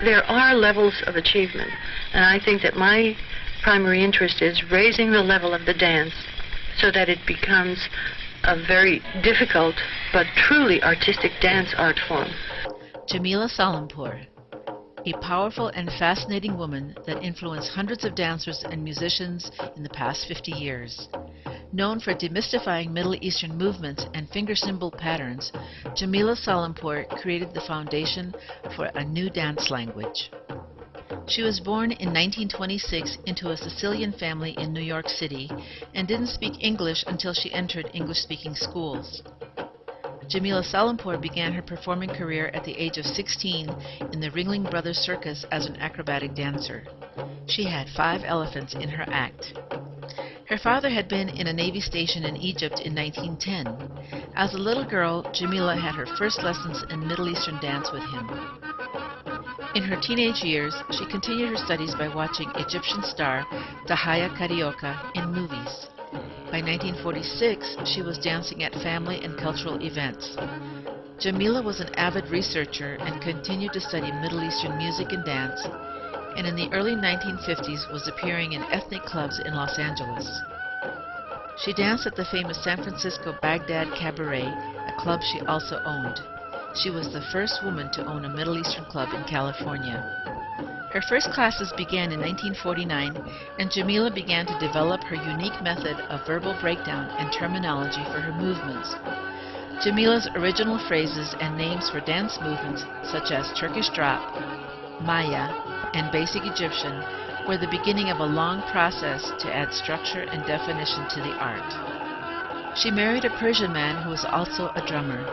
there are levels of achievement, and I think that my primary interest is raising the level of the dance so that it becomes a very difficult but truly artistic dance art form. Jamila Salimpour, a powerful and fascinating woman that influenced hundreds of dancers and musicians in the past 50 years. Known for demystifying Middle Eastern movements and finger symbol patterns, Jamila Salimpour created the foundation for a new dance language. She was born in 1926 into a Sicilian family in New York City and didn't speak English until she entered English-speaking schools. Jamila Salimpour began her performing career at the age of 16 in the Ringling Brothers Circus as an acrobatic dancer. She had 5 elephants in her act. Her father had been in a Navy station in Egypt in 1910. As a little girl, Jamila had her first lessons in Middle Eastern dance with him. In her teenage years, she continued her studies by watching Egyptian star Tahaya Carioca in movies. By 1946, she was dancing at family and cultural events. Jamila was an avid researcher and continued to study Middle Eastern music and dance, and in the early 1950s was appearing in ethnic clubs in Los Angeles. She danced at the famous San Francisco Baghdad Cabaret, a club she also owned. She was the first woman to own a Middle Eastern club in California. Her first classes began in 1949, and Jamila began to develop her unique method of verbal breakdown and terminology for her movements. Jamila's original phrases and names for dance movements such as Turkish drop, Maya, and basic Egyptian were the beginning of a long process to add structure and definition to the art. She married a Persian man who was also a drummer.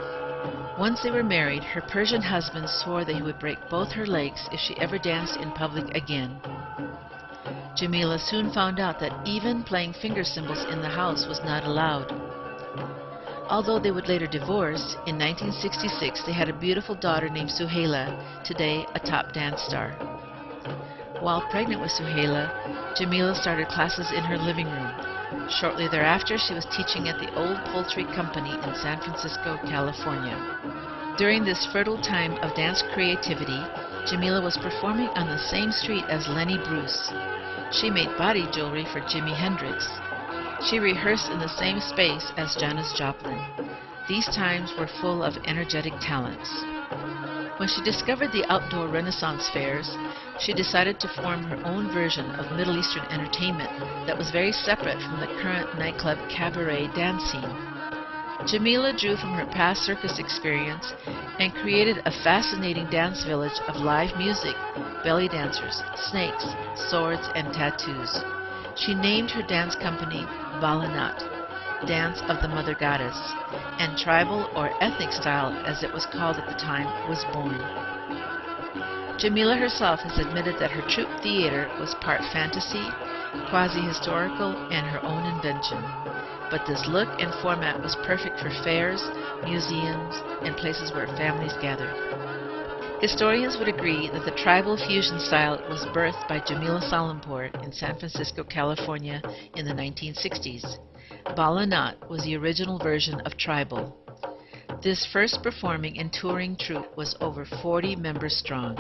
Once they were married, her Persian husband swore that he would break both her legs if she ever danced in public again. Jamila soon found out that even playing finger cymbals in the house was not allowed. Although they would later divorce, in 1966 they had a beautiful daughter named Suhaila, today a top dance star. While pregnant with Suhaila, Jamila started classes in her living room. Shortly thereafter, she was teaching at the Old Poultry Company in San Francisco, California. During this fertile time of dance creativity, Jamila was performing on the same street as Lenny Bruce. She made body jewelry for Jimi Hendrix. She rehearsed in the same space as Janis Joplin. These times were full of energetic talents. When she discovered the outdoor Renaissance fairs, she decided to form her own version of Middle Eastern entertainment that was very separate from the current nightclub cabaret dance scene. Jamila drew from her past circus experience and created a fascinating dance village of live music, belly dancers, snakes, swords, and tattoos. She named her dance company Bal Anat, Dance of the Mother Goddess, and tribal or ethnic style, as it was called at the time, was born. Jamila herself has admitted that her troupe theater was part fantasy, quasi-historical, and her own invention. But this look and format was perfect for fairs, museums, and places where families gathered. Historians would agree that the tribal fusion style was birthed by Jamila Salimpour in San Francisco, California in the 1960s. Bal Anat was the original version of tribal. This first performing and touring troupe was over 40 members strong.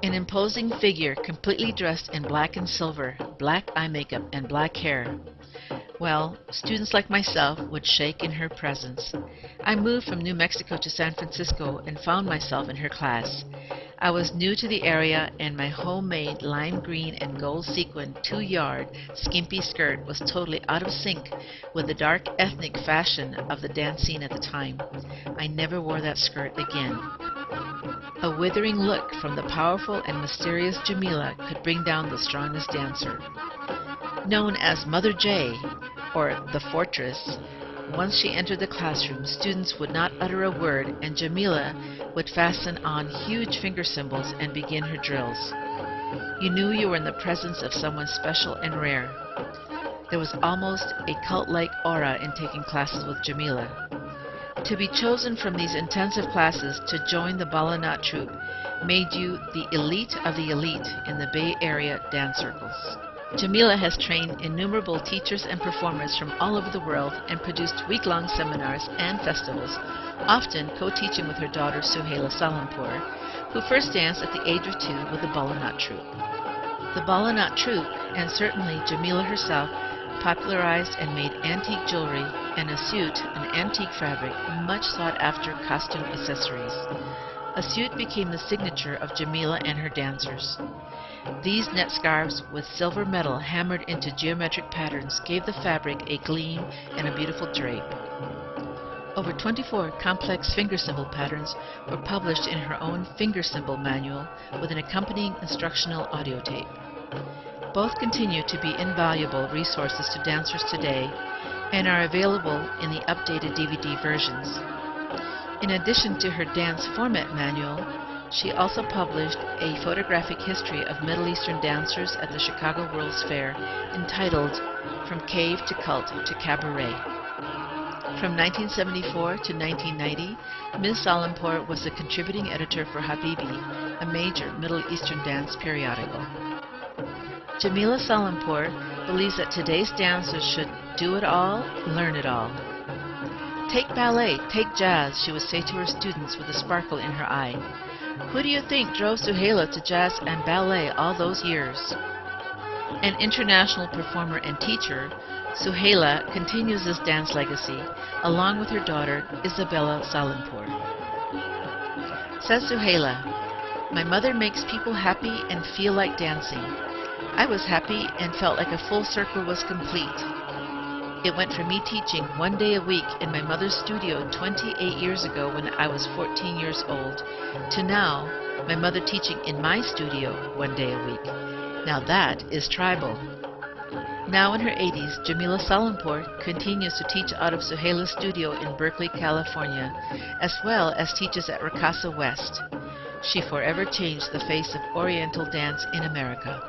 An imposing figure completely dressed in black and silver, black eye makeup, and black hair. Well, students like myself would shake in her presence. I moved from New Mexico to San Francisco and found myself in her class. I was new to the area, and my homemade lime green and gold sequin 2-yard skimpy skirt was totally out of sync with the dark ethnic fashion of the dance scene at the time. I never wore that skirt again. A withering look from the powerful and mysterious Jamila could bring down the strongest dancer. Known as Mother J, or the Fortress, once she entered the classroom, students would not utter a word, and Jamila would fasten on huge finger cymbals and begin her drills. You knew you were in the presence of someone special and rare. There was almost a cult-like aura in taking classes with Jamila. To be chosen from these intensive classes to join the Bal Anat troupe made you the elite of the elite in the Bay Area dance circles. Jamila has trained innumerable teachers and performers from all over the world and produced week-long seminars and festivals, often co-teaching with her daughter Suhaila Salimpour, who first danced at the age of 2 with the Bal Anat troupe. The Bal Anat troupe, and certainly Jamila herself, popularized and made antique jewelry and a suit, an antique fabric, much sought-after costume accessories. A suit became the signature of Jamila and her dancers. These net scarves with silver metal hammered into geometric patterns gave the fabric a gleam and a beautiful drape. Over 24 complex finger symbol patterns were published in her own finger symbol manual with an accompanying instructional audio tape. Both continue to be invaluable resources to dancers today and are available in the updated DVD versions. In addition to her dance format manual, she also published a photographic history of Middle Eastern dancers at the Chicago World's Fair entitled From Cave to Cult to Cabaret. From 1974 to 1990, Ms. Salimpour was the contributing editor for Habibi, a major Middle Eastern dance periodical. Jamila Salimpour believes that today's dancers should do it all, learn it all. Take ballet, take jazz, she would say to her students with a sparkle in her eye. Who do you think drove Suhaila to jazz and ballet all those years? An international performer and teacher, Suhaila continues this dance legacy, along with her daughter, Jamila Salimpour. Says Suhaila, "My mother makes people happy and feel like dancing. I was happy and felt like a full circle was complete. It went from me teaching 1 day a week in my mother's studio 28 years ago when I was 14 years old, to now, my mother teaching in my studio 1 day a week. Now that is tribal." Now in her 80s, Jamila Salimpour continues to teach out of Suhaila's studio in Berkeley, California, as well as teaches at Ricasa West. She forever changed the face of Oriental dance in America.